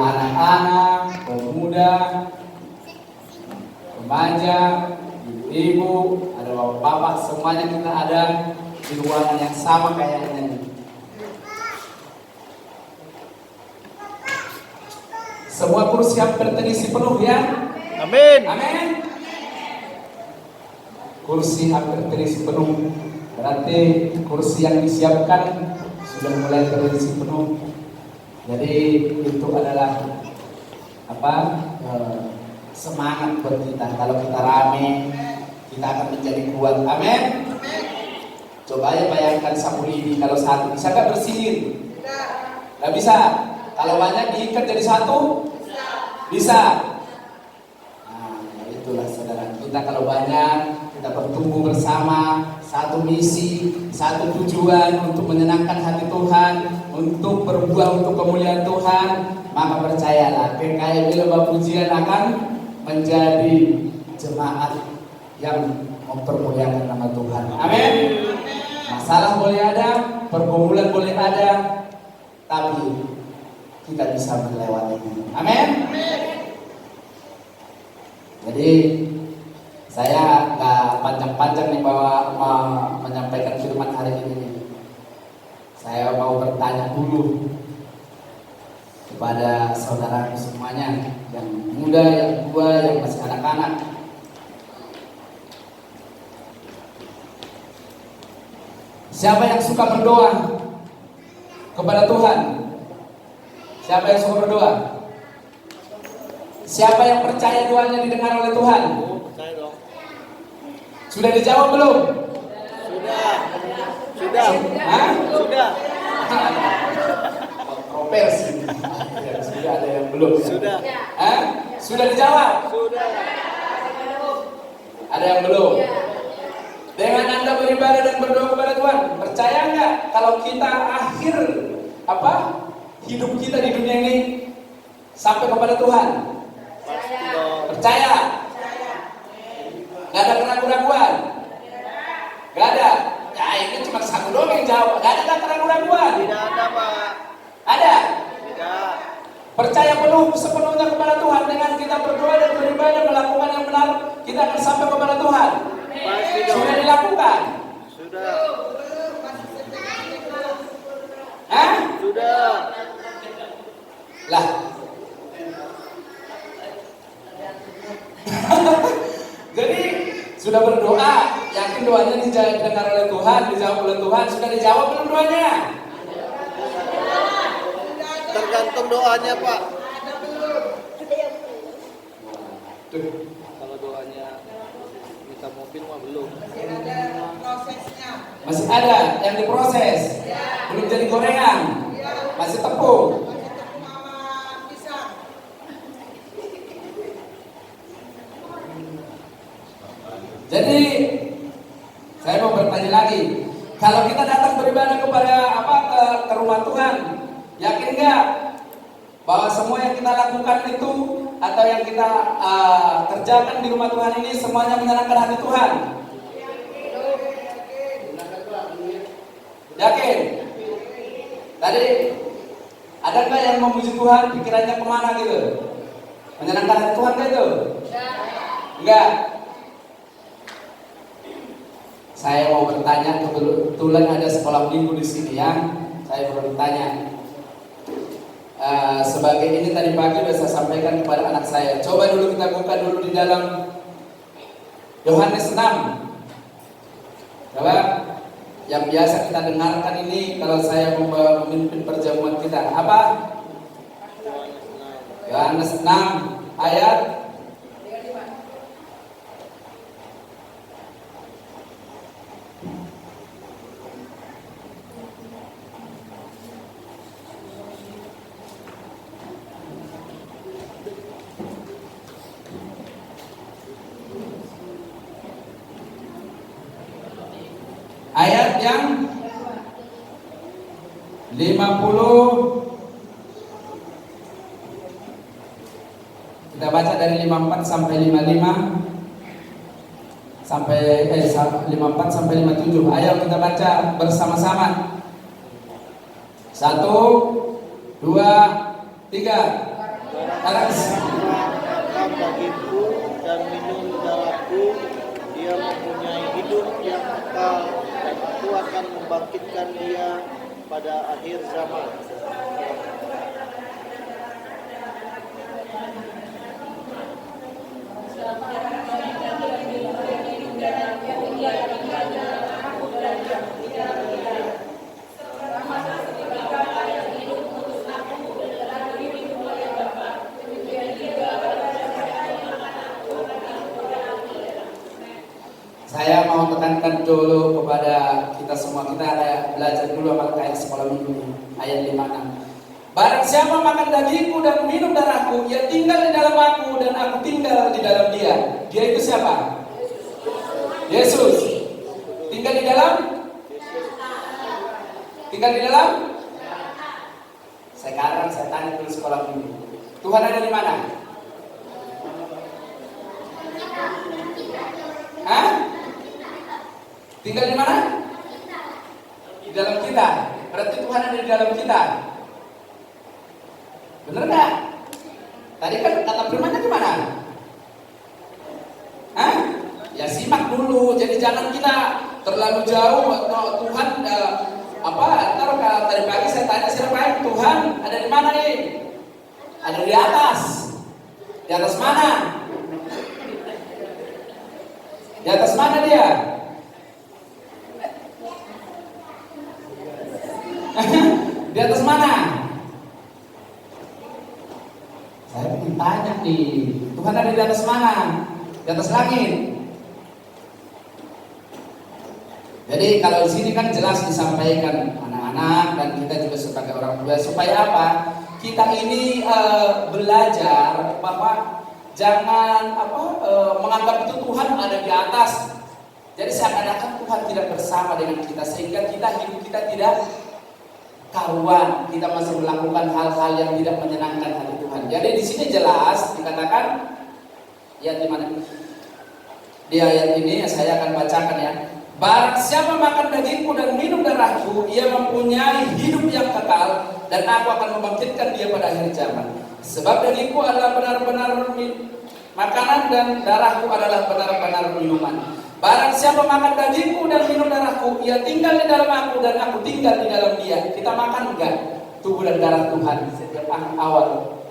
anak-anak, pemuda, remaja, ibu, ada bapak-bapak, semuanya kita ada di ruangan yang sama kayaknya. Semua kursi hampir terisi penuh ya. Amin. Amin. Kursi hampir terisi penuh. Berarti kursi yang disiapkan sudah mulai terisi penuh. Jadi itu adalah semangat buat kita. Kalau kita rame, kita akan menjadi kuat. Amin. Coba ya bayangkan sapu lidi kalau satu, bisa nggak bersihin? Nggak bisa. Kalau banyak diikat jadi satu, bisa. Nah, itulah saudara. Kita kalau banyak, kita bertumbuh bersama, satu misi, satu tujuan untuk menyenangkan hati Tuhan, untuk berbuah untuk kemuliaan Tuhan, maka percayalah PKI Lembah Pujian akan menjadi jemaat yang mempermuliakan nama Tuhan. Amin. Masalah boleh ada, pergumulan boleh ada, tapi kita bisa melewatinya. Amin. Jadi saya nggak panjang-panjang nih bahwa menyampaikan firman hari ini. Saya mau bertanya dulu kepada saudaraku semuanya, yang muda, yang tua, yang masih anak-anak. Siapa yang suka berdoa kepada Tuhan? Siapa yang suka berdoa? Siapa yang percaya doanya didengar oleh Tuhan? Percaya dong. Sudah dijawab belum? Sudah. Hah? Sudah. Kontroversi. Ya, sudah ada yang belum. Ya? Sudah. Hah? Sudah dijawab? Sudah. Ada yang belum? Dengan Anda beribadah dan berdoa kepada Tuhan, percaya nggak kalau kita akhir hidup kita di dunia ini sampai kepada Tuhan? Percaya? Nggak ada keraguan-raguan? Nggak ada? Ya ini cuma satu doang yang jawab. Nggak ada keraguan-raguan? Tidak ada, Pak. Ada? Tidak. Percaya penuh sepenuhnya kepada Tuhan. Dengan kita berdoa dan beribadah melakukan yang benar, kita akan sampai kepada Tuhan. Pasti dong. Sudah dilakukan? Sudah. Hah? Sudah. Lah. Jadi sudah berdoa, yakin doanya didengar oleh Tuhan, dijawab oleh Tuhan. Sudah dijawab belum doanya? Tergantung doanya, Pak. Kalau doanya minta mobil mah belum. Masih ada yang diproses, belum jadi gorengan, masih tepung. Jadi saya mau bertanya lagi, kalau kita datang beribadah ke rumah Tuhan, yakin nggak bahwa semua yang kita lakukan itu atau yang kita kerjakan di rumah Tuhan ini semuanya menyenangkan hati Tuhan? Yakin? Tadi ada nggak yang memuji Tuhan pikirannya kemana gitu? Menyenangkan hati Tuhan nggak itu? Enggak. Saya mau bertanya, kebetulan ada sekolah minggu di sini ya. Saya mau bertanya. Sebagai ini tadi pagi sudah saya sampaikan kepada anak saya. Coba dulu kita buka dulu di dalam Yohanes 6. Coba yang biasa kita dengarkan ini kalau saya memimpin perjamuan kita. Apa? Yohanes 6 ayat yang 50. Kita baca dari 54 sampai 55 sampai 54 sampai 57. Ayo kita baca bersama-sama. 1, 2, 3. Barang siapa makan dagingku dan minum darahku, dia mempunyai hidup yang kekal, dan aku akan membangkitkan dia pada akhir zaman. Saya mau tekankan dulu kepada kita semua, kita ada belajar dulu sama kayak sekolah minggu ini, ayat 5. Barang siapa makan dagingku dan minum darahku, ia tinggal di dalam aku dan aku tinggal di dalam dia. Dia itu siapa? Yesus. Tinggal di dalam? Tinggal di dalam? Sekarang saya tanya dulu sekolah minggu. Tuhan ada di mana? Hah? Tinggal di mana? Di dalam kita. Berarti Tuhan ada di dalam kita. Benar nggak? Tadi kan kata firman-Nya gimana? Hah? Ya simak dulu. Jadi jangan kita terlalu jauh. Tuhan ntar kalau tadi pagi saya tanya siapa Tuhan ada di mana nih? Ada di atas. Di atas mana? Di atas mana dia? Di atas mana? Saya ingin tanya nih, Tuhan ada di atas mana? Di atas langit. Jadi kalau di sini kan jelas disampaikan anak-anak dan kita juga sebagai orang tua supaya apa? Kita ini belajar bahwa jangan menganggap itu Tuhan ada di atas. Jadi seakan-akan Tuhan tidak bersama dengan kita sehingga hidup kita tidak karuan, kita masih melakukan hal-hal yang tidak menyenangkan hati Tuhan. Jadi di sini jelas dikatakan ya di mana? Di ayat ini saya akan bacakan ya. Barang siapa makan dagingku dan minum darahku, ia mempunyai hidup yang kekal, dan aku akan membangkitkan dia pada akhir zaman. Sebab dagingku adalah benar-benar makanan dan darahku adalah benar-benar minuman. Barang siapa makan dagingku dan minum darahku, ia tinggal di dalam aku dan aku tinggal di dalam dia. Kita makan enggak tubuh dan darah Tuhan setiap awal?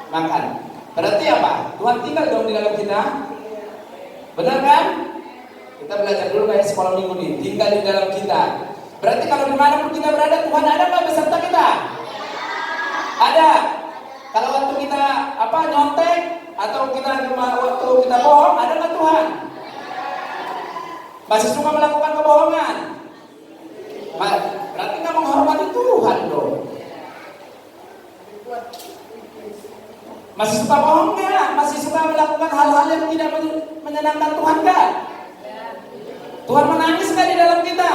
Makan. Berarti apa? Tuhan tinggal dong di dalam kita. Benar kan? Kita belajar dulu kayak sekolah minggu nih. Tinggal di dalam kita. Berarti kalau dimanapun kita berada, Tuhan ada nggak beserta kita? Ada. Kalau waktu kita nyontek atau waktu kita bohong, ada nggak Tuhan? Masih suka melakukan kebohongan? Berarti nggak menghormati Tuhan dong. Masih suka bohong nggak? Masih suka melakukan hal-hal yang tidak menyenangkan Tuhan nggak? Tuhan menangis nggak di dalam kita?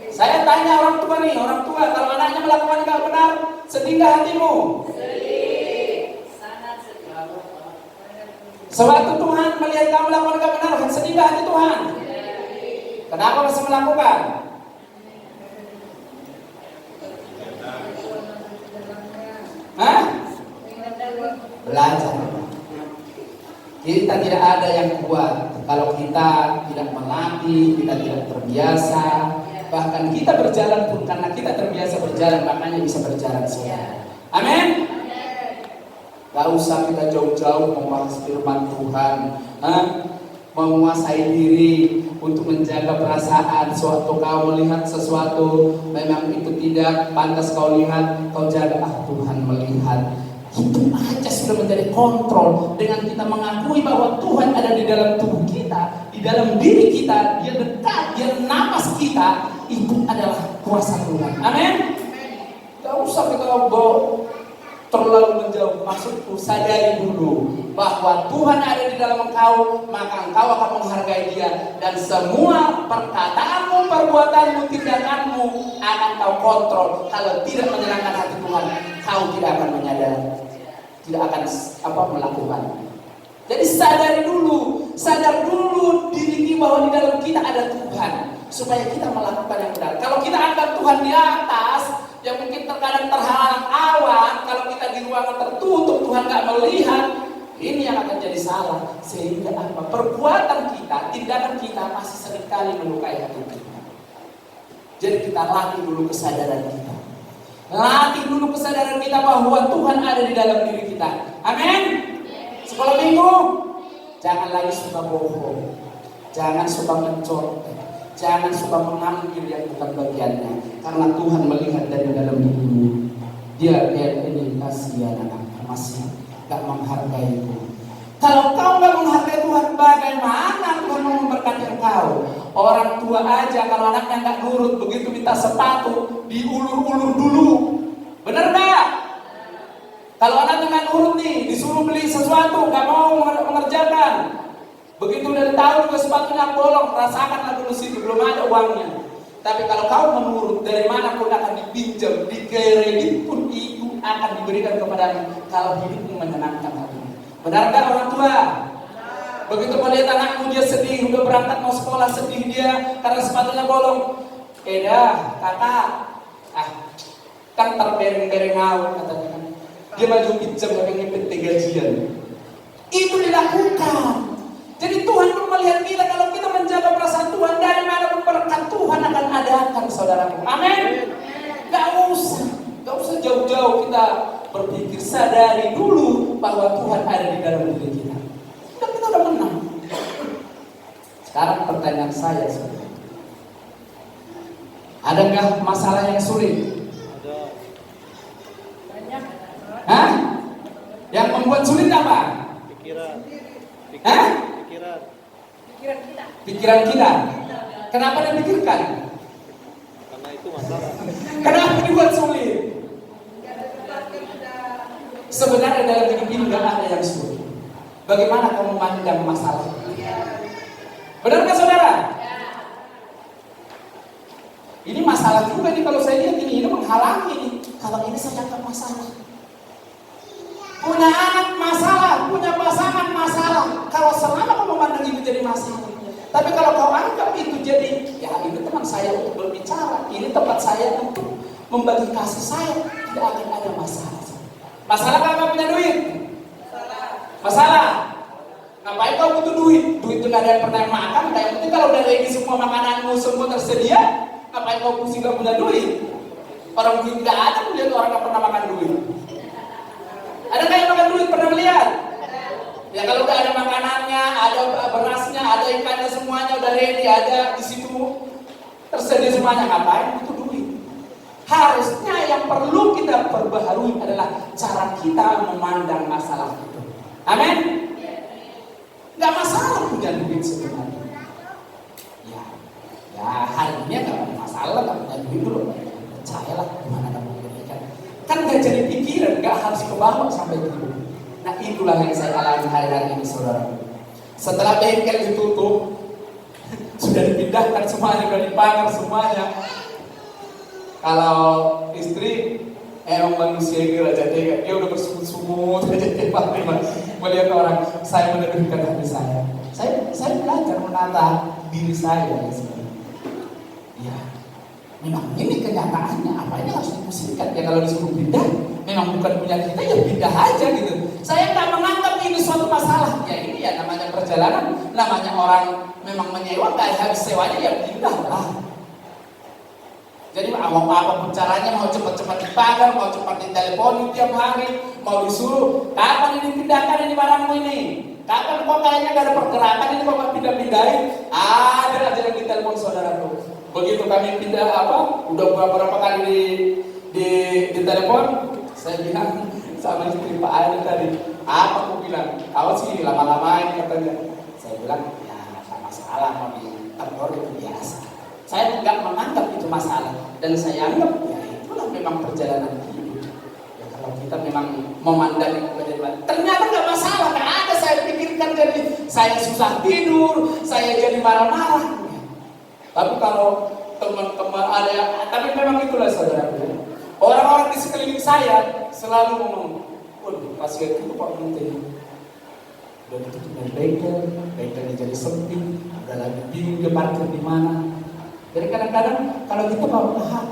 Saya tanya orang tua nih, kalau anaknya melakukan nggak benar, sedih nggak hatimu? Sedih, sangat sedih. Sewaktu Tuhan melihat kamu melakukan nggak benar, sedih nggak hati Tuhan? Kenapa masih melakukan? Hah? Belajar. Kita tidak ada yang kuat kalau kita tidak melatih, kita tidak terbiasa. Bahkan kita berjalan pun karena kita terbiasa berjalan, makanya bisa berjalan semua. Amin. Gak usah kita jauh-jauh membahas firman Tuhan, menguasai diri untuk menjaga perasaan. Suatu kau melihat sesuatu memang itu tidak pantas kau lihat, kau jaga. Tuhan melihat. Itu aja sudah menjadi kontrol dengan kita mengakui bahwa Tuhan ada di dalam tubuh kita, di dalam diri kita, Dia dekat, Dia napas kita. Itu adalah kuasa Tuhan. Amin. Gak usah kita terlalu menjauh. Maksudku sadari dulu bahwa Tuhan ada di dalam engkau, maka engkau akan menghargai Dia, dan semua perkataanmu, perbuatanmu, tindakanmu akan kau kontrol. Kalau tidak menyenangkan hati Tuhan, kau tidak akan menyadari, tidak akan melakukan. Jadi sadar dulu diri bahwa di dalam kita ada Tuhan, supaya kita melakukan yang benar. Kalau kita anggap Tuhan di atas, yang mungkin terkadang terhalang awan, nggak melihat, ini yang akan jadi salah. Sehingga apa? Perbuatan kita, tindakan kita masih seringkali melukai hati kita. Jadi kita latih dulu kesadaran kita. Latih dulu kesadaran kita bahwa Tuhan ada di dalam diri kita. Amin. Sekolah minggu, jangan lagi suka bohong, jangan suka mencontek, jangan suka mengambil yang bukan bagiannya. Karena Tuhan melihat dari dalam dirimu. Dia kayak ini, kasihan anak masih gak menghargaiku. Kalau kau gak menghargai Tuhan, bagaimana Tuhan mau memberkati engkau? Orang tua aja kalau anaknya gak nurut, begitu minta sepatu diulur-ulur dulu. Bener gak? Kalau anaknya gak nurut nih, disuruh beli sesuatu, gak mau mengerjakan, begitu udah tahu juga sepatunya bolong, rasakanlah dulu situ, belum ada uangnya. Tapi kalau kau menurut, dari mana pun akan dipinjam, dikredit pun itu akan diberikan kepadamu kalau hidupmu menyenangkan hatimu. Benarkah orang tua? Begitu melihat anakmu dia sedih, udah berangkat mau sekolah sedih dia karena sepatunya bolong. Kakak, kan terbereng-bereng ngawur katanya kan. Dia maju pinjam tapi ngipet gajian. Itu dilakukan. Jadi Tuhan pun melihat kita kalau kita menjaga perasaan Tuhan, dari mana pun berkat Tuhan akan adakan, saudaraku. Amin. Gak usah jauh-jauh kita berpikir, sadari dulu bahwa Tuhan ada di dalam diri kita. Dan kita udah menang. Sekarang pertanyaan saya, saudara, adakah masalah yang sulit? Ada. Banyak. Hah? Yang membuat sulit apa? Pikiran. Hah? Pikiran kita. Pikiran kita. Kenapa dipikirkan? Karena itu masalah. Kenapa dibuat sulit? Sebenarnya dalam hidup ini tidak ada yang sulit. Bagaimana kamu memandang masalah? Benarkah saudara? Ini masalah juga nih kalau saya lihat ini menghalangi nih. Kalau ini saya anggap masalah. Punya anak masalah, punya pasangan masalah. Kalau selama kamu memandang itu jadi masalah. Tapi kalau kau anggap itu jadi, ya ini teman saya untuk berbicara, ini tempat saya untuk membagi kasih saya, tidak akan ada masalah. Masalah kalau punya duit? Masalah. Ngapain kau butuh duit? Duit itu gak ada yang pernah makan. Yang penting kalau udah ready semua makananmu semua tersedia, ngapain kau pusing gak punya duit? Orang duit gak ada, lihat orang gak pernah makan duit. Ada nggak yang makan duit? Pernah melihat? Ya kalau udah ada makanannya, ada berasnya, ada ikannya semuanya udah ready, ada di situ tersedia semuanya, ngapain butuh duit? Harusnya yang perlu kita perbaharui adalah cara kita memandang masalah itu. Amin? Gak masalah punya duit sebenarnya. Ya hari ini gak masalah, gak punya duit dulu. Percayalah gimana kamu berikan. Kan gak jadi pikiran, gak harus ke bawah sampai dulu. Nah itulah yang saya alami hari-hari ini, saudara. Setelah bengkel ditutup, sudah dipindahkan semuanya, sudah dipagar semuanya. Kalau istri emang manusia gila, jadi dia udah bersungut-sungut jadi melihat orang. Saya meneduhkan hati saya. Saya belajar menata diri saya ya, sebenarnya. Ya, memang ini kenyataannya. Apa ini harus dipusingkan? Ya kalau disuruh pindah, memang bukan punya kita, ya pindah aja gitu. Saya tak menganggap ini suatu masalah. Ya ini ya namanya perjalanan, namanya orang memang menyewa, nggak habis sewanya ya pindah lah. Jadi mau apapun caranya, mau cepat-cepat dipagar, mau cepat ditelepon tiap hari, mau disuruh, kapan ini pindahkan ini barangmu ini? Kapan kok kayaknya gak ada pergerakan ini kok pindah-pindahin? Ada aja yang ditelepon saudaraku. Begitu kami pindah udah beberapa kali di telepon, saya bilang sama istri Pak Adi tadi, apa aku bilang? Kau sih lama-lamain katanya. Saya bilang, ya gak masalah, mau ditelepon itu biasa. Saya tidak menganggap itu masalah, dan saya anggap ya itulah memang perjalanan hidup. Ya, kalau kita memang memandang itu menjadi ternyata nggak masalah, nggak ada saya pikirkan jadi saya susah tidur, saya jadi marah-marah. Ya. Tapi kalau teman-teman ada, tapi memang itulah saudara. Orang-orang di sekeliling saya selalu ngomong, waduh pasien itu Pak Menteri. Udah ditutup dari bengkelnya jadi sempit, udah lagi bingung dia parkir di mana. Jadi kadang-kadang kalau kita bawa paham,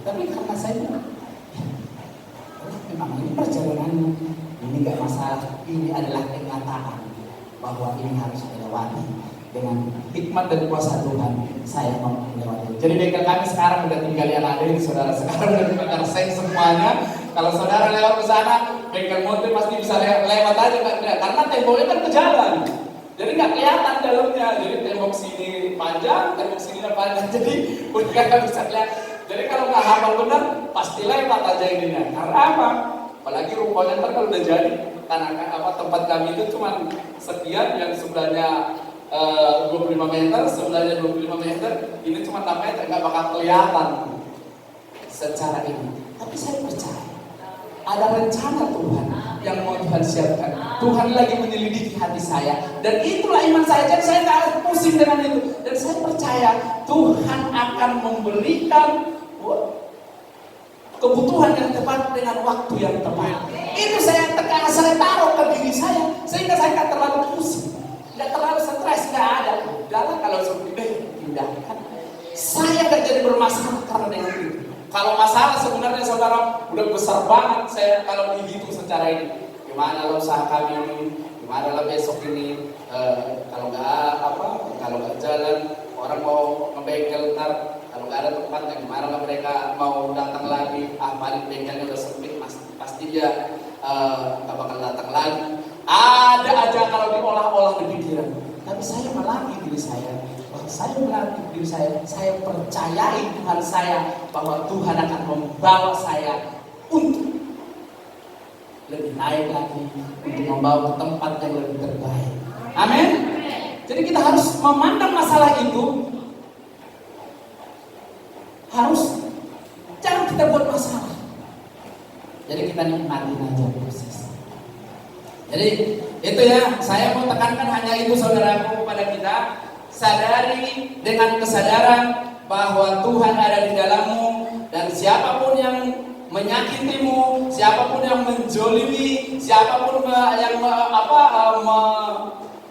tapi karena saya memang ini percaya. ini gak masalah, ini adalah kenyataan bahwa ini harus dilewati. Dengan hikmat dan kuasa Tuhan, saya mau melewati. Jadi bengkel kami sekarang udah tinggal yang ada ini, saudara. Sekarang udah dibakar seng semuanya. Kalau saudara lewat ke sana, bengkel motor pasti bisa lewat aja, karena temboknya kan ke jalan. Jadi nggak kelihatan dalamnya. Jadi tembok sini panjang, tembok sini panjang. Jadi udah nggak bisa lihat. Jadi kalau nggak hafal benar, pasti lewat aja ininya. Karena apa? Apalagi rupanya ntar kalau udah jadi, tanah tempat kami itu cuma sekian, yang sebelahnya 25 meter, sebelahnya 25 meter, ini cuma 6 meter, nggak bakal kelihatan secara ini. Tapi saya percaya ada rencana Tuhan yang mau Tuhan siapkan. Tuhan lagi menyelidiki hati saya, dan itulah iman saya. Jadi saya nggak harus pusing dengan itu, dan saya percaya Tuhan akan memberikan kebutuhan yang tepat dengan waktu yang tepat. Itu saya tekan, saya taruh ke diri saya, sehingga saya nggak terlalu pusing. Tidak terlalu stres, nggak ada. Udahlah kalau seperti pindahkan. Saya nggak jadi bermasalah karena dengan itu. Kalau masalah sebenarnya saudara udah besar banget saya kalau dihitung secara ini. Gimana lah usaha kami ini? Gimana lah besok ini? Kalau nggak jalan, orang mau ngebengkel ntar. Kalau nggak ada tempatnya, gimana lah mereka mau datang lagi? Paling bengkelnya udah sempit, pasti dia nggak bakal datang lagi. Ada aja kalau diolah-olah di pikiran. Tapi saya melatih diri saya. Saya percayai Tuhan saya bahwa Tuhan akan membawa saya untuk lebih naik lagi, untuk membawa ke tempat yang lebih terbaik. Amin. Jadi kita harus memandang masalah itu, harus jangan kita buat masalah. Jadi kita nikmatin aja proses. Jadi itu ya, saya mau tekankan hanya itu saudaraku kepada kita. Sadari dengan kesadaran bahwa Tuhan ada di dalammu, dan siapapun yang menyakitimu, siapapun yang menjolimi, siapapun yang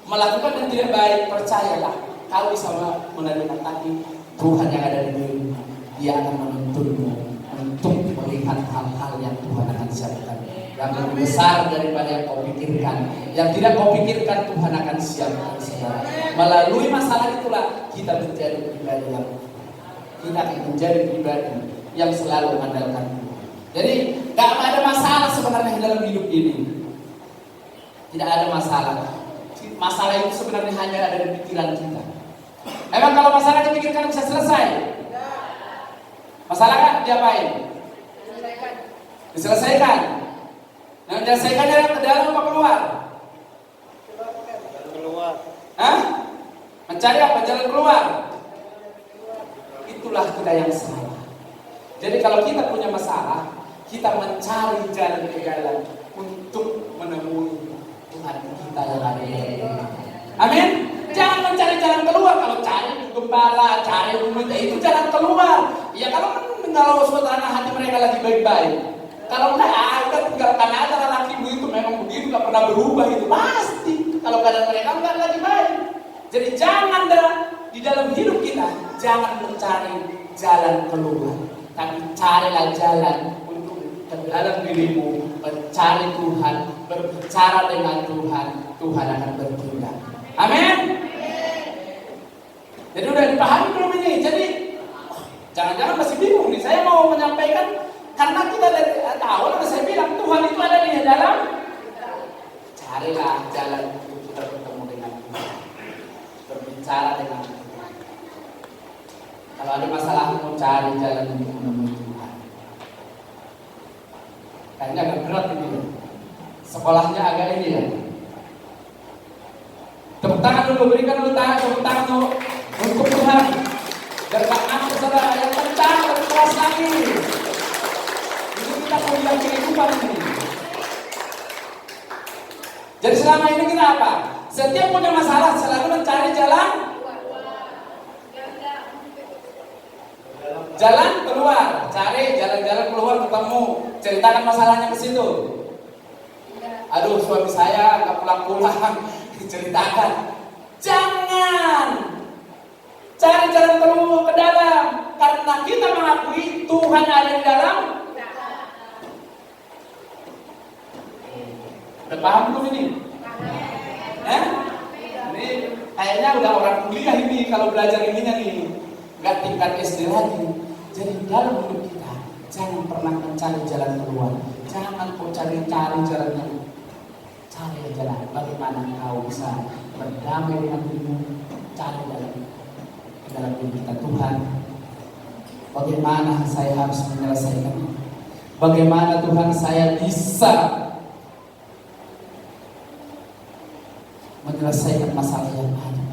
melakukan yang tidak baik, percayalah kau bisa menerima. Tapi Tuhan yang ada di dirimu, Dia akan menuntunmu untuk melihat hal-hal yang Tuhan akan siapkan, yang lebih besar daripada yang kau pikirkan. Yang tidak kau pikirkan Tuhan akan siapkan, saudara. Melalui masalah itulah kita menjadi pribadi yang selalu mengandalkan Tuhan. Jadi gak ada masalah sebenarnya dalam hidup ini. Tidak ada masalah. Masalah itu sebenarnya hanya ada di pikiran kita. Emang kalau masalah dipikirkan bisa selesai? Masalah kan diapain? Diselesaikan. Nah, menyelesaikannya ke dalam apa keluar? Keluar. Hah? Mencari apa? Jalan keluar. Itulah kita yang salah. Jadi kalau kita punya masalah, kita mencari jalan untuk menemui Tuhan kita yang ada di dalam. Amin. Jangan mencari jalan keluar. Kalau cari gembala, cari rumit, itu jalan keluar. Ya kalau suasana hati mereka lagi baik-baik. Kalau enggak, udah tinggalkan aja lelakimu itu memang begitu, gak pernah berubah itu pasti. Kalau keadaan mereka enggak lagi baik. Jadi jangan di dalam hidup kita, jangan mencari jalan keluar, tapi carilah jalan untuk ke dalam dirimu, mencari Tuhan, berbicara dengan Tuhan. Tuhan akan bertindak. Amin. Jadi udah dipahami belum ini? Jadi jangan-jangan masih bingung nih. Saya mau menyampaikan karena kita dari awal udah saya bilang Tuhan itu ada di dalam. Carilah jalan untuk kita bertemu dengan Tuhan, berbicara dengan Tuhan. Kalau ada masalah mau cari jalan untuk menemui Tuhan. Kayaknya agak berat ini. Sekolahnya agak ini ya. Tepuk tangan dulu, berikan dulu tepuk tangan dulu untuk Tuhan. Berkata saudara yang kencang dan keras lagi. Ini kita mau bilang kehidupan ini. Jadi selama ini kita apa? Setiap punya masalah selalu mencari jalan keluar. Cari jalan-jalan keluar, ketemu, ceritakan masalahnya ke situ. Aduh, suami saya nggak pulang-pulang. Ceritakan. Jangan cari jalan keluar ke dalam, karena kita mengakui Tuhan ada di dalam. Udah paham belum ini? Ini kayaknya udah orang kuliah ini kalau belajar ininya nih. Nggak tingkat SD lagi. Jadi dalam hidup kita jangan pernah mencari jalan keluar. Jangan kau cari-cari jalan keluar. Cari jalan bagaimana kau bisa berdamai dengan dirimu. Cari dalam diri kita, Tuhan, bagaimana saya harus menyelesaikan ini? Bagaimana Tuhan saya bisa menyelesaikan masalah yang ada?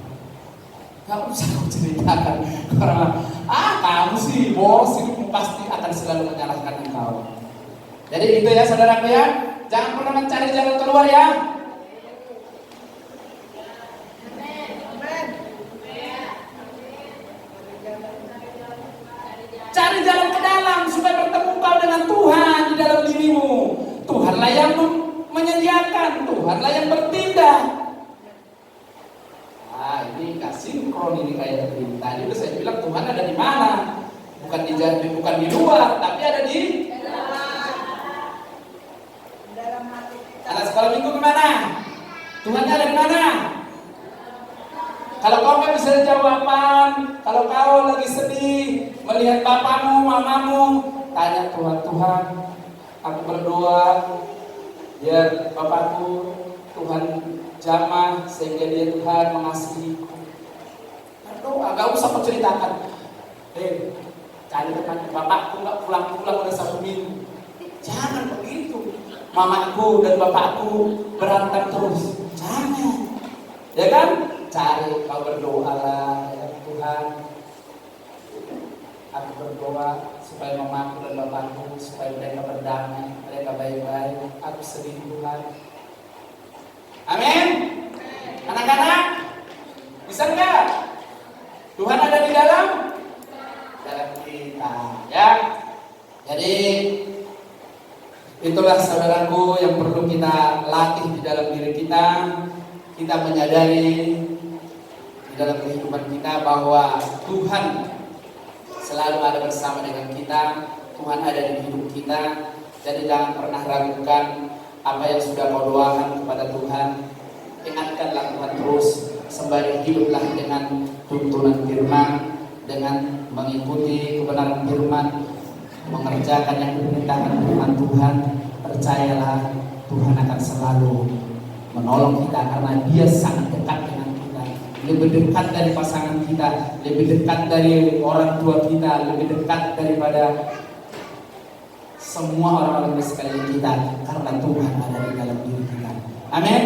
Gak usah kau ceritakan orang, kamu sih bos, hidupmu pasti akan selalu menyalahkan engkau. Jadi itu ya saudaraku ya, jangan pernah mencari jalan keluar ya. Cari jalan ke dalam supaya bertemu kau dengan Tuhan di dalam dirimu. Tuhanlah yang menyediakan, Tuhanlah yang bertindak. Ini gak sinkron ini kayak tadi. Tadi udah saya bilang Tuhan ada di mana? Bukan di luar, tapi ada di dalam hati kita. Anak sekolah minggu kemana? Tuhan ada di mana? Kalau kau nggak bisa jawaban, kalau kau lagi sedih melihat papamu, mamamu, tanya Tuhan, aku berdoa biar bapakku Tuhan jamah sehingga dia Tuhan mengasihiku. Berdoa, nggak usah kau ceritakan. Cari teman bapakku nggak pulang-pulang udah 1 minggu. Jangan begitu. Mamaku dan bapakku berantem terus. Jangan, ya kan? Cari, kau berdoa lah, ya Tuhan. Aku berdoa supaya mamaku dan bapakku supaya mereka berdamai, mereka baik-baik. Aku sedih Tuhan. Amin. Anak-anak, bisa enggak? Tuhan ada di dalam kita, ya. Jadi itulah saudaraku yang perlu kita latih di dalam diri kita. Kita menyadari di dalam kehidupan kita bahwa Tuhan selalu ada bersama dengan kita. Tuhan ada di hidup kita. Jadi jangan pernah ragukan apa yang sudah kau doakan kepada Tuhan. Ingatkanlah Tuhan terus, sembari hiduplah dengan tuntunan firman, dengan mengikuti kebenaran firman, mengerjakan yang diperintahkan firman Tuhan. Percayalah Tuhan akan selalu menolong kita karena Dia sangat dekat dengan kita, lebih dekat dari pasangan kita, lebih dekat dari orang tua kita, lebih dekat daripada semua orang-orang di sekeliling kita, karena Tuhan ada di dalam diri kita. Amin.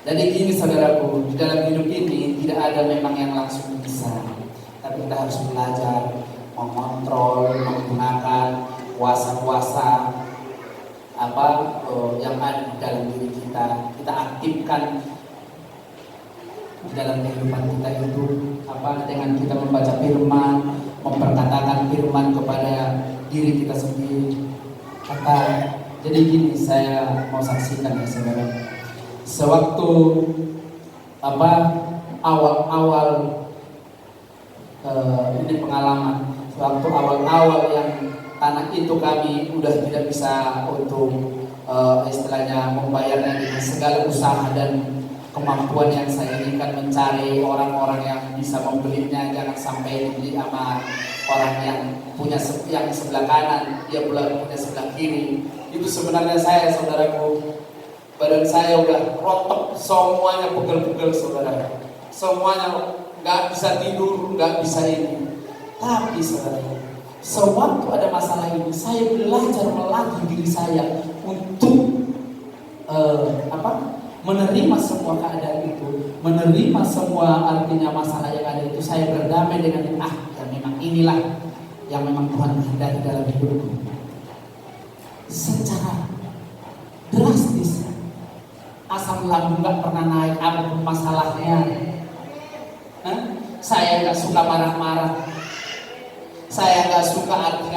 Jadi gini saudaraku, di dalam hidup ini tidak ada memang yang langsung bisa, tapi kita harus belajar mengontrol, menggunakan kuasa-kuasa yang ada di dalam diri kita. Kita aktifkan di dalam kehidupan kita itu dengan kita membaca firman, memperkatakan firman kepada diri kita sendiri. Jadi gini, saya mau saksikan ya saudara. Sewaktu awal-awal ini pengalaman, sewaktu awal-awal yang tanah itu kami udah tidak bisa untuk istilahnya membayarnya dengan segala usaha dan kemampuan yang saya inginkan, mencari orang-orang yang bisa membelinya. Jangan sampai dibeli sama orang yang punya yang sebelah kanan, dia punya sebelah kiri. Itu sebenarnya saya, saudaraku, badan saya udah rotok, semuanya pegel-pegel saudara, semuanya nggak bisa tidur, nggak bisa ini. Tapi saudara, sewaktu ada masalah ini, saya belajar melatih diri saya untuk menerima semua keadaan itu, menerima semua artinya masalah yang ada itu. Saya berdamai dengan yang memang inilah yang memang Tuhan kehendaki dalam hidupku. Secara drastis, asam lambung nggak pernah naik apapun masalahnya. Saya nggak suka marah-marah. Saya nggak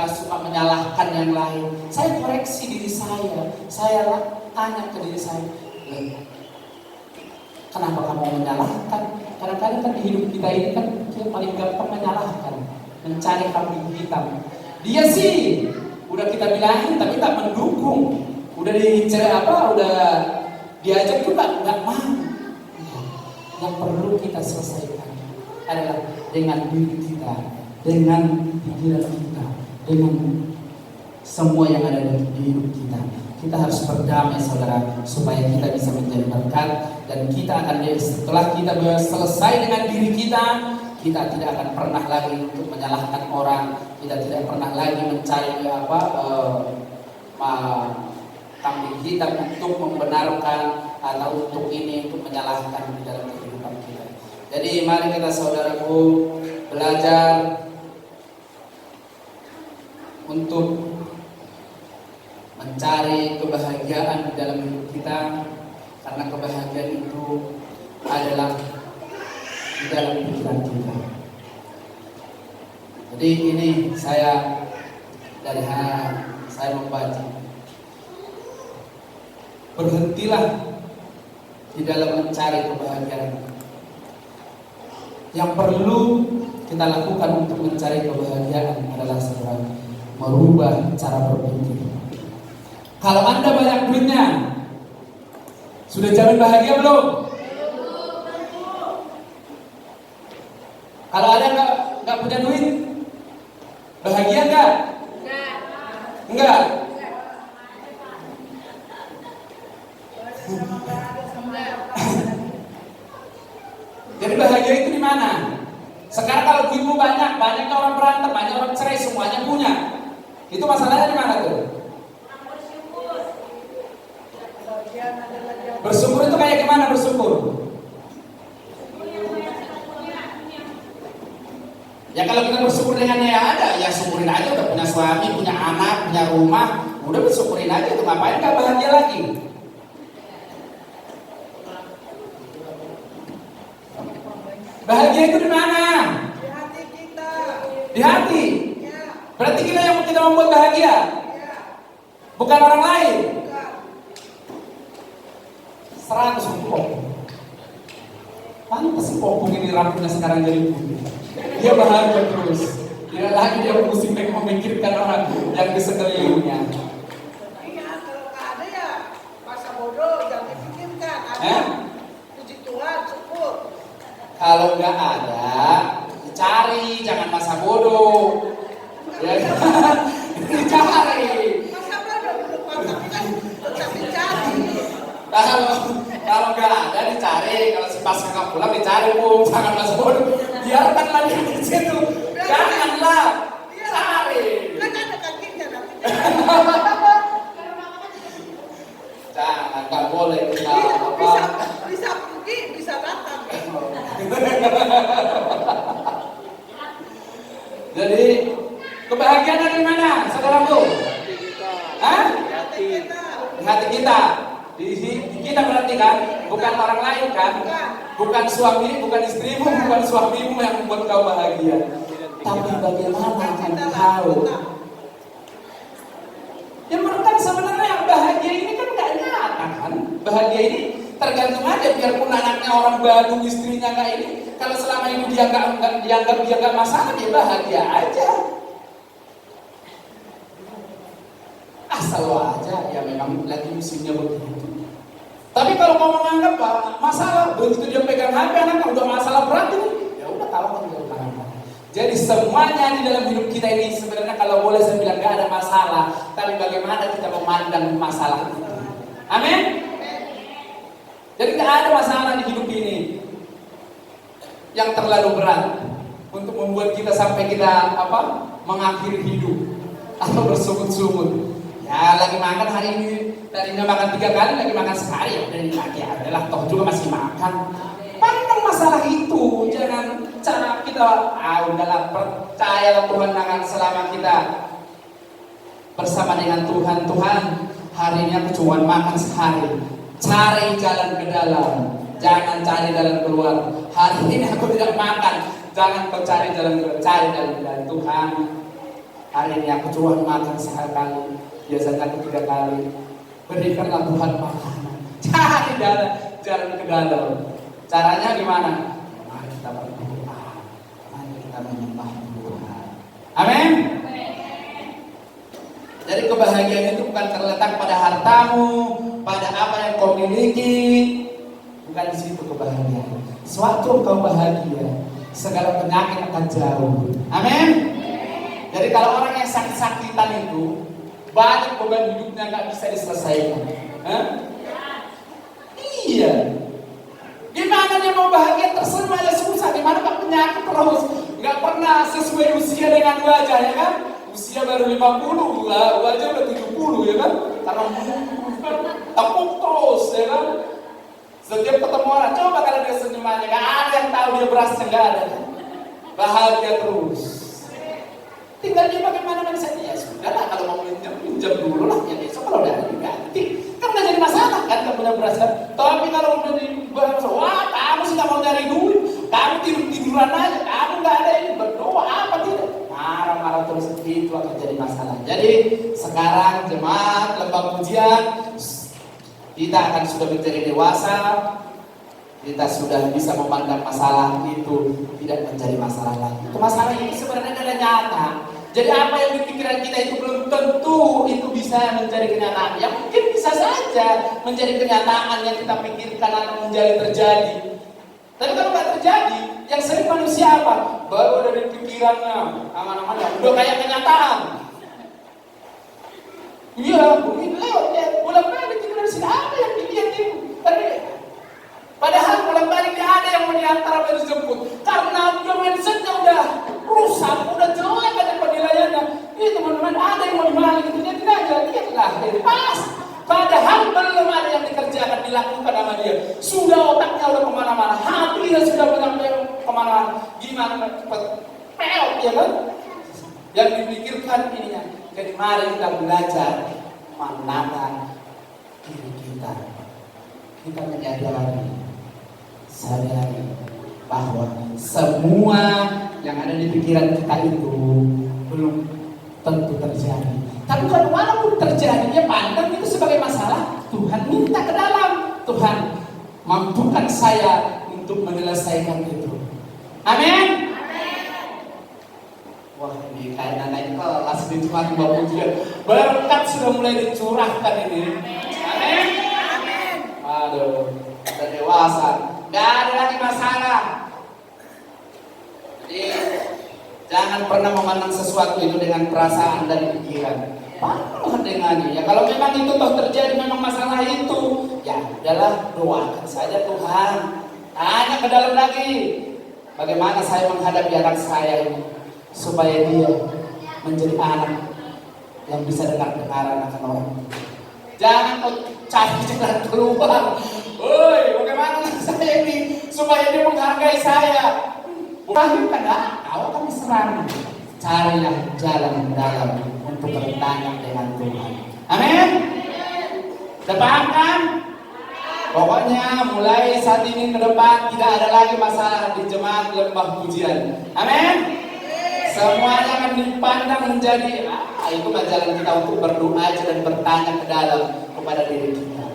suka menyalahkan yang lain. Saya koreksi diri saya. Saya tanya ke diri saya, kenapa kamu menyalahkan? Kadang-kadang kan di hidup kita ini kan kita paling gampang menyalahkan, mencari kambing hitam. Dia sih udah kita bilangin tapi tak mendukung. Udah dicerai udah diajak juga nggak mau. Yang perlu kita selesaikan adalah dengan diri kita, dengan pikiran kita, dengan semua yang ada di hidup kita. Kita harus berdamai saudara, supaya kita bisa menjadi berkat. Dan kita akan, setelah kita selesai dengan diri kita, kita tidak akan pernah lagi untuk menyalahkan orang. Kita tidak pernah lagi mencari kambing hitam untuk membenarkan atau untuk untuk menyalahkan di dalam kehidupan kita. Jadi mari kita saudaraku belajar untuk mencari kebahagiaan di dalam hidup kita, karena kebahagiaan itu adalah di dalam pikiran kita. Jadi ini saya membaca, berhentilah di dalam mencari kebahagiaan. Yang perlu kita lakukan untuk mencari kebahagiaan adalah saudara, merubah cara berpikir. Kalau Anda banyak duitnya, sudah jamin bahagia belum? Kalau Anda nggak punya duit, bahagia nggak? Enggak. Jadi bahagia itu di mana? Sekarang kalau duitmu banyak orang berantem, banyak orang cerai, semuanya punya. Itu masalahnya di mana tuh? Bersyukur itu kayak gimana bersyukur? Ya kalau kita bersyukur dengan yang ada, ya syukurin aja, udah punya suami, punya anak, punya rumah, udah bersyukurin aja, itu ngapain gak bahagia lagi? Bahagia itu di mana? Di hati kita. Di hati. Ya. Berarti kita membuat bahagia, Ya. bukan orang lain. Bukan. 100 popung. Pantas si popung ini rambutnya sekarang jadi putih. Dia bahagia terus. Tidak lagi dia pusing memikirkan orang yang di sekelilingnya. Iya, kalau nggak ada ya masa bodoh, jangan dipikirkan. Ada. Puji Tuhan, syukur. Kalau nggak ada, dicari, jangan masa bodoh. Ya, dicari. Masa bodoh belum tapi kan tetap dicari. Kalau nggak ada dicari, kalau si pas nggak pulang dicari pun, jangan masa bodoh. Biarkan lagi di situ, janganlah cari. Kan ada kakinya nanti. Jangan, nggak boleh kita Bisa pergi, bisa datang. Jadi kebahagiaan dari mana, saudaraku? Hati kita. Hah? Hati. Di hati kita. Di kita berarti kan, bukan orang lain kan? Bukan suami, bukan istrimu, bukan suamimu yang membuat kau bahagia. Tapi bagaimana engkau? Ya kan sebenarnya bahagia ini kan gak nyata kan? Bahagia ini tergantung aja, biarpun anaknya orang Bandung, istrinya nggak ini, kalau selama ini dia nggak masalah, dia bahagia aja. Asal lo aja, ya memang lagi musimnya begitu. Tapi kalau kamu menganggap masalah, begitu dia pegang HP anaknya udah masalah berat ini, ya udah kalau kan udah marah. Jadi semuanya di dalam hidup kita ini sebenarnya kalau boleh saya bilang gak ada masalah, tapi bagaimana kita memandang masalah itu. Amin. Jadi gak ada masalah di hidup ini yang terlalu berat untuk membuat kita sampai kita mengakhiri hidup atau bersungut-sungut. Ya lagi makan hari ini, tadinya makan 3 kali, lagi makan sekali, ya udah ini lagi adalah toh juga masih makan. Pandang masalah itu, jangan cara kita udahlah percayalah Tuhan akan selama kita bersama dengan Tuhan. Tuhan, hari ini aku cuma makan sehari. Cari jalan ke dalam, jangan cari jalan keluar. Hari ini aku tidak makan, jangan kau cari jalan ke dalam. Tuhan, hari ini aku cuma makan sekali, biasanya aku 3 kali. Berikanlah Tuhan makanan, cari jalan ke dalam. Caranya gimana? Mari kita berdoa, mari kita menyembah Tuhan. Amin. Jadi kebahagiaan itu bukan terletak pada hartamu, pada apa yang kau miliki. Bukan di situ kebahagiaan. Suatu kau bahagia, segala penyakit akan jauh. Amin. Jadi kalau orang yang sakit-sakitan itu banyak beban hidupnya nggak bisa diselesaikan. Hah? Iya. Gimana dia mau bahagia tersenyum aja susah. Gimana pak penyakit terus nggak pernah sesuai usia dengan wajah ya kan? Usia baru 50 lah, wajah udah 70 ya kan? Karena tepuk terus ya kan? Setiap ketemu orang coba kalau dia senyumannya nggak ada yang tahu dia berasnya nggak ada. Bahagia terus. Tinggal dia bagaimana mindsetnya, ya sudah lah kalau mau pinjam dulu lah, ya besok kalau udah ada diganti. Kan nggak jadi masalah kan, kamu udah berasa. Tapi kalau udah dibahas, wah kamu sih nggak mau nyari duit, kamu tiduran aja, kamu nggak ada ini berdoa apa tidak? Marah-marah terus itu akan jadi masalah. Jadi sekarang jemaat lembah pujian, kita akan sudah menjadi dewasa. Kita sudah bisa memandang masalah itu tidak menjadi masalah lagi. Masalah ini sebenarnya adalah nyata. Jadi apa yang di pikiran kita itu belum tentu itu bisa menjadi kenyataan. Ya mungkin bisa saja menjadi kenyataan yang kita pikirkan atau menjadi terjadi. Tapi kalau nggak terjadi, yang sering manusia apa? Baru ada di pikirannya, aman-aman ya. Udah kayak kenyataan. Iya, mungkin lewat ya. Bolak-balik kita dari sini ada yang dilihat itu. Padahal bolak-balik dia ada yang mau diantar atau dijemput. Karena dia mindsetnya udah rusak, udah jelek aja penilaiannya. Ini teman-teman ada yang mau dimarahin gitu, dia tidak aja, lihatlah, pas. Padahal belum ada yang dikerjakan, dilakukan sama dia. Sudah otaknya udah kemana-mana, hatinya sudah menyampaikan kemana-mana. Gimana cepat peot ya kan? Yang dipikirkan ininya. Jadi mari kita belajar menata diri kita. Kita menyadari, sadari bahwa semua yang ada di pikiran kita itu belum tentu terjadi. Tapi kalau walaupun terjadi, dia pandang itu sebagai masalah, Tuhan minta ke dalam. Tuhan mampukan saya untuk menyelesaikan itu. Amin. Wah, ini kayak naik kelas di Jumat Bapak Pujian. Berkat sudah mulai dicurahkan ini. Amin. Aduh, udah dewasa, nggak ada lagi masalah. Jadi jangan pernah memandang sesuatu itu dengan perasaan dan pikiran. Apa dengannya? Ya kalau memang itu toh terjadi memang masalah itu, ya udahlah doakan saja Tuhan. Tanya ke dalam lagi, bagaimana saya menghadapi anak saya ini supaya dia menjadi anak yang bisa dengar-dengaran akan orang. Jangan kau cari jalan keluar. Woi, bagaimana saya ini supaya dia menghargai saya? Bukan kan? Kau akan diserang. Carilah jalan dalam untuk bertanya dengan Tuhan. Amin. Paham kan? Pokoknya mulai saat ini ke depan tidak ada lagi masalah di jemaat lembah pujian. Amin. Semuanya akan dipandang menjadi itu jalan kita untuk berdoa aja dan bertanya ke dalam kepada diri kita.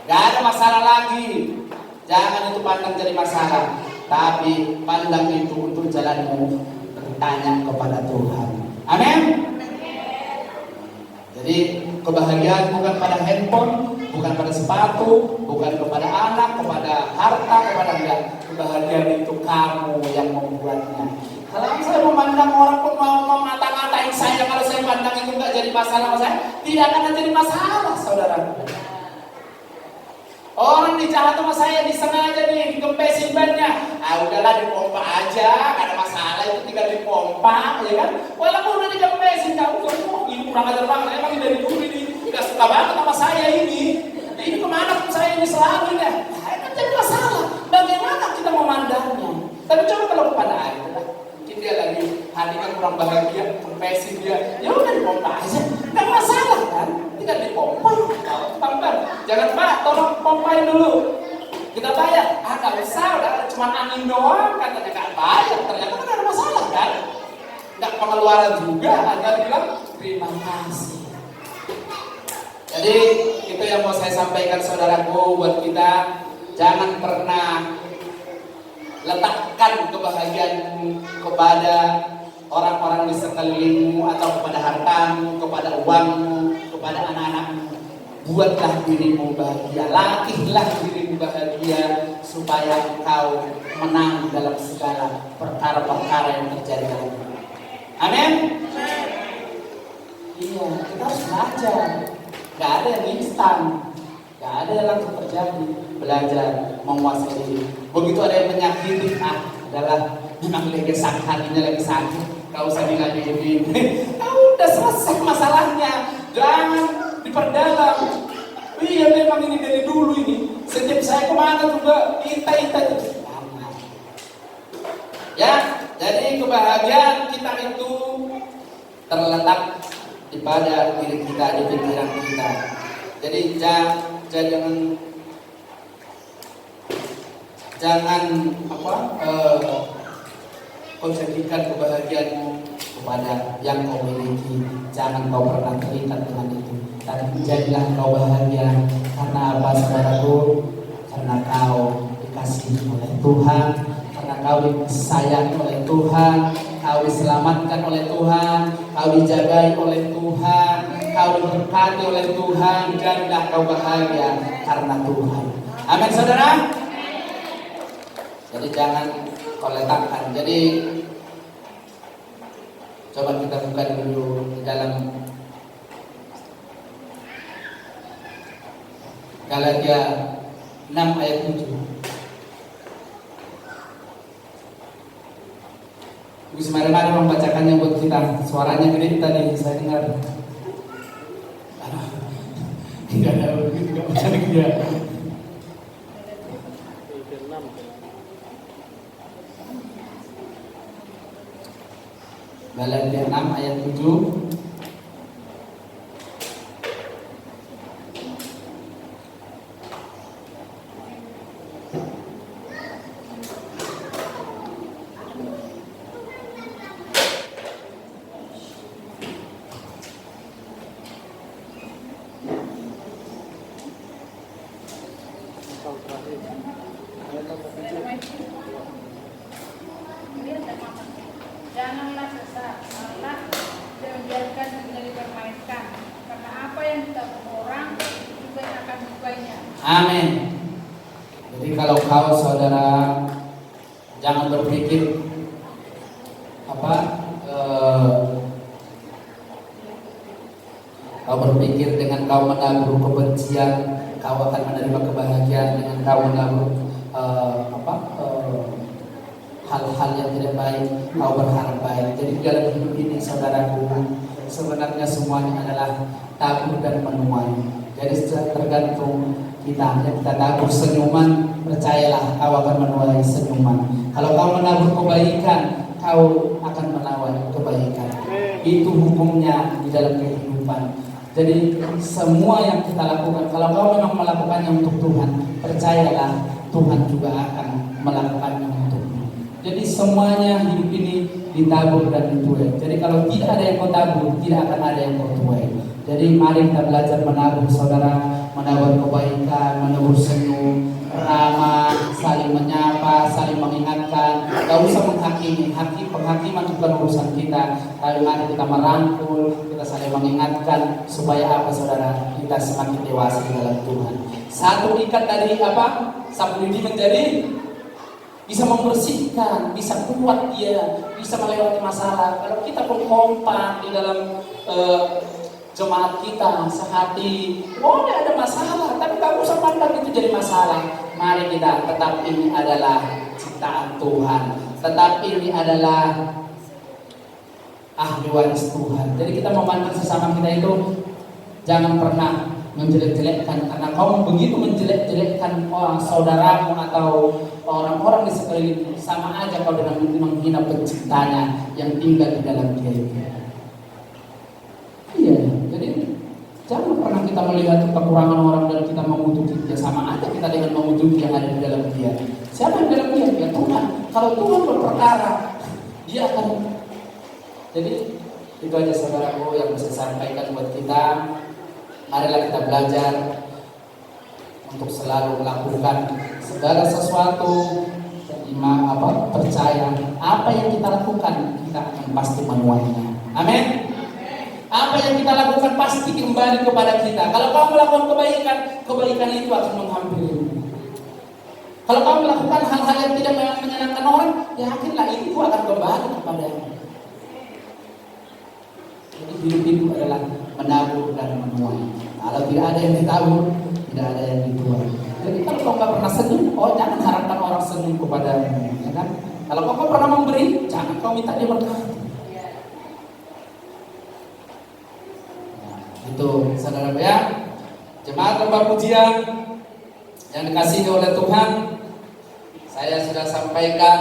Gak ada masalah lagi. Jangan itu pandang jadi masalah, tapi pandang itu untuk jalanmu bertanya kepada Tuhan. Amin. Jadi kebahagiaan bukan pada handphone, bukan pada sepatu, bukan kepada anak, kepada harta, kepada enggak. Kebahagiaan itu kamu yang membuatnya. Kalau saya memandang orang pun mau ngata-ngatain saya, kalau saya pandang itu enggak jadi masalah saya, tidak akan jadi masalah, saudara. Orang dijahat sama saya disengaja nih, digempesin bannya. Udahlah dipompa aja, gak ada masalah, itu tinggal dipompa, ya kan? Walaupun udah digempesin, kamu ini kurang ajar banget, emang dari dulu ini gak suka banget sama saya ini. Ini kemana pun saya ini selalu ya. Nah, itu jadi masalah. Bagaimana kita memandangnya? Tapi coba kalau kepada air, mungkin dia lagi hatinya kurang bahagia, gempesin dia, ya udah dipompa aja, gak masalah kan? Tinggal dipompa. Jangan Pak, tolong pompain dulu. Kita bayar. Gak usah, udah cuma angin doang. Katanya gak bayar, ternyata kan ada masalah kan? Gak pengeluaran juga, hanya bilang terima kasih. Jadi itu yang mau saya sampaikan saudaraku buat kita. Jangan pernah letakkan kebahagiaanmu kepada orang-orang di sekelilingmu atau kepada hartamu, kepada uangmu. kepada anak-anakmu, buatlah dirimu bahagia, latihlah dirimu bahagia supaya engkau menang dalam segala perkara-perkara yang terjadi dalam hidup. Amin. Iya, kita harus belajar. Gak ada yang instan, gak ada yang langsung terjadi. Belajar menguasai diri. Begitu ada yang menyakiti, adalah memang lagi sakit, hatinya lagi sakit. Gak usah diladenin. Udah selesai masalahnya. Jangan diperdalam. Iya, memang ini dari dulu ini. Setiap saya kemana juga ita-ita itu. Ya, jadi kebahagiaan kita itu terletak pada diri kita, di pikiran kita. Jadi jangan kau jadikan kebahagiaanmu kepada yang kau miliki. Jangan kau pernah terikat dengan itu. Tapi jadilah kau bahagia karena apa, saudaraku? Karena kau dikasihi oleh Tuhan, karena kau disayangi oleh Tuhan, kau diselamatkan oleh Tuhan, kau dijagai oleh Tuhan, kau diberkati oleh Tuhan. Jadilah kau bahagia karena Tuhan. Amin, saudara. Jadi jangan kau letakkan. Jadi coba kita buka dulu di dalam Galatia 6 ayat 7. Bisa mari-mari membacakannya buat kita. Suaranya gede tadi saya dengar. Tidak ada begitu, tidak bisa dia. Galatia 6 ayat 7. Janganlah sesat, malah membiarkan dirinya dipermainkan, karena apa yang ditabur orang itu juga akan dituainya. Amin. Jadi kalau kau saudara jangan berpikir kau berpikir dengan kau menabur kebencian kau akan menerima kebahagiaan, dengan kau menabur hal-hal yang tidak baik kau berharap baik. Jadi dalam hidup ini saudaraku, sebenarnya semuanya adalah tabur dan menuai. Jadi tergantung kita. Yang kita tabur senyuman, percayalah kau akan menuai senyuman. Kalau kau menabur kebaikan, kau akan menuai kebaikan. Itu hukumnya di dalam kehidupan. Jadi semua yang kita lakukan, kalau kau memang melakukannya untuk Tuhan, percayalah Tuhan juga akan melakukannya untukmu. Jadi semuanya hidup ini ditabur dan dituai. Jadi kalau tidak ada yang kau tabur, tidak akan ada yang kau tuai. Jadi mari kita belajar menabur, saudara, menabur kebaikan, menabur senyum, ramah, saling menyapa, saling mengingatkan. Gak usah menghakimi, penghakiman bukan urusan kita. Tapi mari kita merangkul, kita saling mengingatkan supaya apa, saudara? Kita semakin dewasa di dalam Tuhan. Satu ikat dari apa? Sapu lidi menjadi bisa membersihkan, bisa kuat dia, bisa melewati masalah. Kalau kita pun kompak di dalam jemaat kita sehati, boleh ada masalah, tapi gak usah pandang itu jadi masalah. Mari kita tetap ini adalah ciptaan Tuhan, tetap ini adalah ahli waris Tuhan. Jadi kita memandang sesama kita itu jangan pernah menjelek-jelekkan, karena kamu begitu menjelek-jelekkan orang saudaramu atau orang-orang di sekelilingmu, sama aja kau dengan menghina penciptanya yang tinggal di dalam dia itu. Iya, jadi jangan pernah kita melihat kekurangan orang dan kita memuji dia, sama aja kita dengan memuji yang ada di dalam dia. Siapa yang di dalam dia? Ya Tuhan. Kalau Tuhan berperkara, dia akan. Jadi itu aja saudaraku yang bisa sampaikan buat kita. Marilah kita belajar untuk selalu melakukan segala sesuatu, percaya apa yang kita lakukan kita akan pasti menuainya. Amin. Apa yang kita lakukan pasti kembali kepada kita. Kalau kamu melakukan kebaikan, kebaikan itu akan menghampirimu. Kalau kamu melakukan hal-hal yang tidak menyenangkan orang, yakinlah itu akan kembali kepadamu. Jadi hidup adalah menabur dan menuai. Kalau tidak ada yang ditabur, tidak ada yang dituai. Jadi kalau kau nggak pernah senyum, jangan harapkan orang senyum kepadamu, ya kan? Kalau kau pernah memberi, jangan kau minta dia berkati. Itu saudara ya, jemaat lembah pujian yang dikasihi oleh Tuhan, saya sudah sampaikan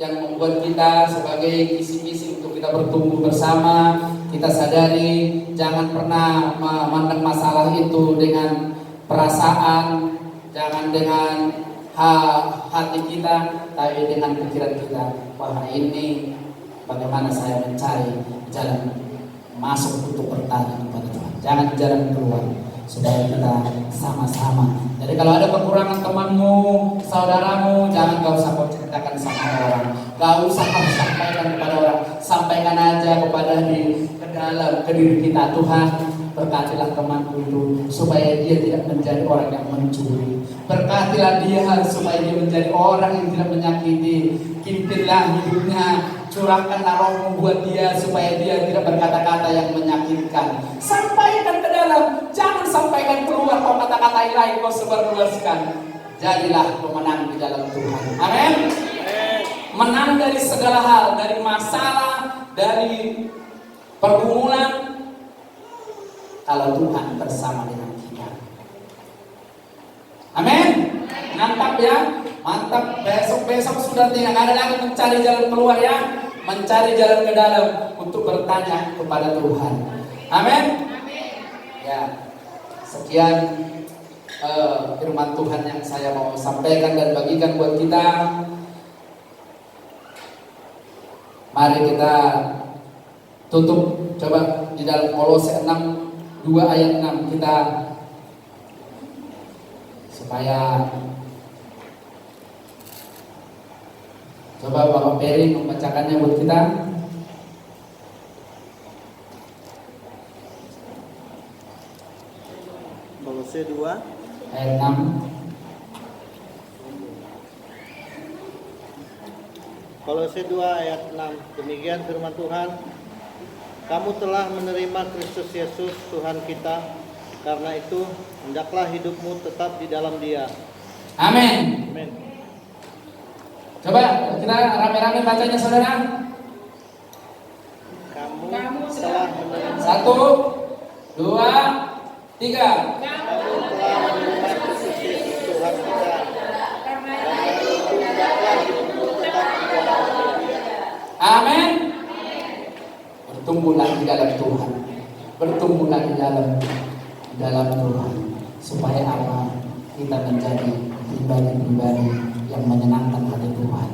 yang membuat kita sebagai kisi-kisi untuk kita bertumbuh bersama. Kita sadari jangan pernah memandang masalah itu dengan perasaan, jangan dengan hati kita, tapi dengan pikiran kita. Wah, ini bagaimana saya mencari jalan masuk untuk bertanya kepada Tuhan. Jangan jalan keluar, supaya kita sama-sama. Jadi kalau ada kekurangan temanmu, saudaramu, jangan kau usah kau ceritakan sama orang. Kau usah kau sampaikan kepada orang. Sampaikan aja kepada ke dalam ke diri kita. Tuhan, berkatilah temanku itu supaya dia tidak menjadi orang yang mencuri. Berkatilah dia supaya dia menjadi orang yang tidak menyakiti. Pimpinlah hidupnya, curahkanlah rohmu buat dia supaya dia tidak berkata-kata yang menyakitkan. Sampaikan ke dalam, jangan sampaikan keluar kau kata-kata lain kau sebarluaskan. Jadilah pemenang di dalam Tuhan. Amin. Menang dari segala hal, dari masalah, dari pergumulan, kalau Tuhan bersama dengan kita. Amin. Mantap ya, mantap. Besok sudah tidak ada lagi mencari jalan keluar ya, mencari jalan ke dalam untuk bertanya kepada Tuhan. Amin. Ya, sekian firman Tuhan yang saya mau sampaikan dan bagikan buat kita. Mari kita tutup coba di dalam Kolose 6:2 ayat 6 kita, supaya coba Bapak Peri membacakannya buat kita. Kolose 2 ayat 6. Kolose 2 ayat 6. Demikian firman Tuhan. Kamu telah menerima Kristus Yesus Tuhan kita. Karena itu hendaklah hidupmu tetap di dalam Dia. Amin. Amin. Coba kita rame-rame bacanya saudara. Kamu telah menerima 1, 2, 3. Kamu telah menerima Kristus Yesus Tuhan kita. Karena itu hendaklah hidupmu tetap di dalam Dia. Amin. Bertumbuhlah di dalam Tuhan. Bertumbuhlah di dalam Tuhan. Supaya apa? Kita menjadi pribadi-pribadi yang menyenangkan hati Tuhan.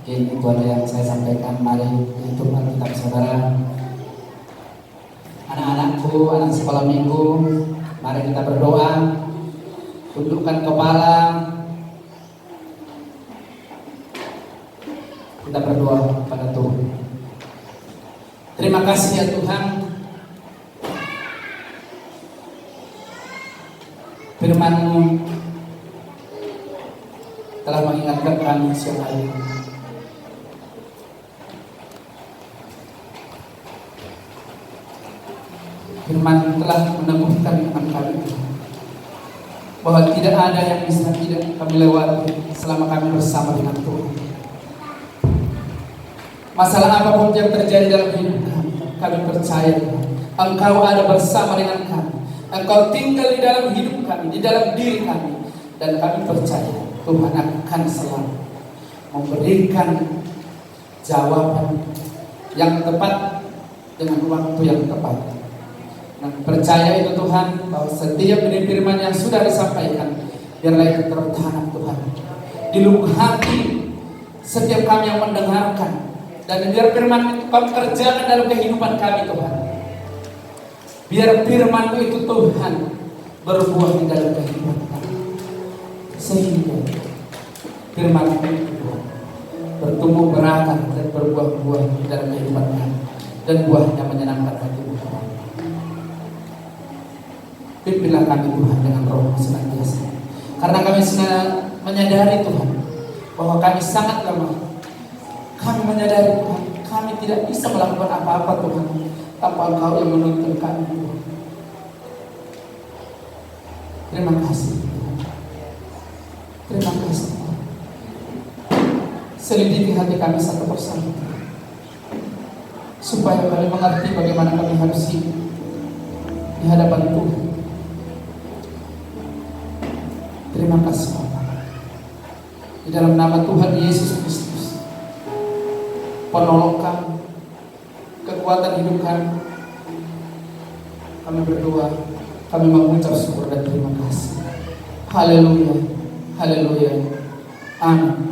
Oke, itu ada yang saya sampaikan. Mari itu Alkitab saudara. Anak-anakku, anak sekolah minggu, mari kita berdoa. Tundukkan kepala. Kita berdoa kepada Tuhan. Terima kasih ya Tuhan. Firman-Mu telah mengingatkan kami siang hari ini. Firman telah meneguhkan iman kami bahwa tidak ada yang bisa tidak kami lewati selama kami bersama dengan Tuhan. Masalah apapun yang terjadi dalam hidup kami percaya Engkau ada bersama dengan kami. Engkau tinggal di dalam hidup kami, di dalam diri kami, dan kami percaya Tuhan akan selalu memberikan jawaban yang tepat dengan waktu yang tepat. Dan percaya itu Tuhan bahwa setiap benih firman yang sudah disampaikan biarlah itu tertanam Tuhan di lubuk hati setiap kami yang mendengarkan, dan biar firman itu kami kerjakan dalam kehidupan kami Tuhan. Biar firman-Mu itu Tuhan berbuah di dalam kehidupan kami, sehingga firman-Mu itu Tuhan bertumbuh berakar dan berbuah-buah di dalam kehidupan kami, dan buahnya menyenangkan hati-Mu Tuhan. Pimpinlah kami Tuhan dengan roh senantiasa, karena kami menyadari Tuhan bahwa kami sangat lemah. Kami menyadari Tuhan, kami tidak bisa melakukan apa-apa Tuhan tanpa Engkau yang menuntun kami Tuhan. Terima kasih Tuhan. Terima kasih Tuhan. Selidiki hati kami satu persatu, supaya kami mengerti bagaimana kami harus hidup di hadapan Tuhan. Terima kasih Bapak. Di dalam nama Tuhan Yesus Kristus, penolong kami, kekuatan hidup kami berdoa, kami mengucap syukur dan terima kasih. Haleluya, haleluya, amin.